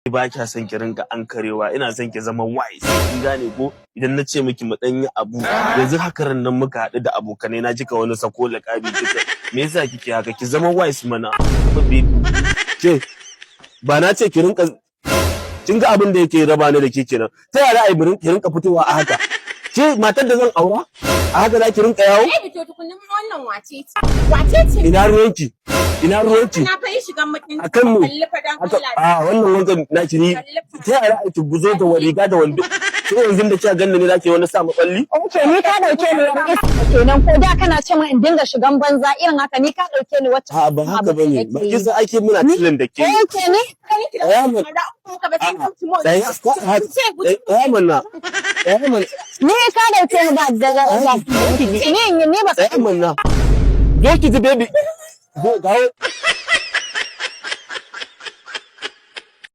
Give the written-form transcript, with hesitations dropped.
ba kya son ki rinka ankarewa, ina son ki zama wise. Kin gane ko? Idan na ce miki mu dan yi abu, yanzu haka ran nan muka haɗu da abokanai na jika wani sako laƙabi kika. Me yasa kike haka? Ki zama wise mana. Ke ba na ce ki rinka kin ga abin da yake raba ni da ke kenan. Ta yaya ai ki rinka fitowa a haka? Ke matar da zan aura? A haka za ki rinka yawo? Eh bito tukunin wannan wace ce? Wace ce? Ina ruwanki? Ina ruwanki? Na fa yi shigan mutunci. Akan mu. Kalli fa dan Allah. Wannan wankan naki ni. Ta yaya ai ki guzo da riga da wando? Sai yanzu da kika ganni ne zaki wani sa maballi? Okay, ni ka dauke ni wani kenan ko da kana ce min in dinga shigan banza irin haka ni ka dauke ni wacce. A ba haka bane. Ba kisa ake muna tilin da ke. Okay ne? Ya mun. Ya mun. Ni ka dauke ni ba daga ni ba. Ya mun. Zo ki ji baby. Go.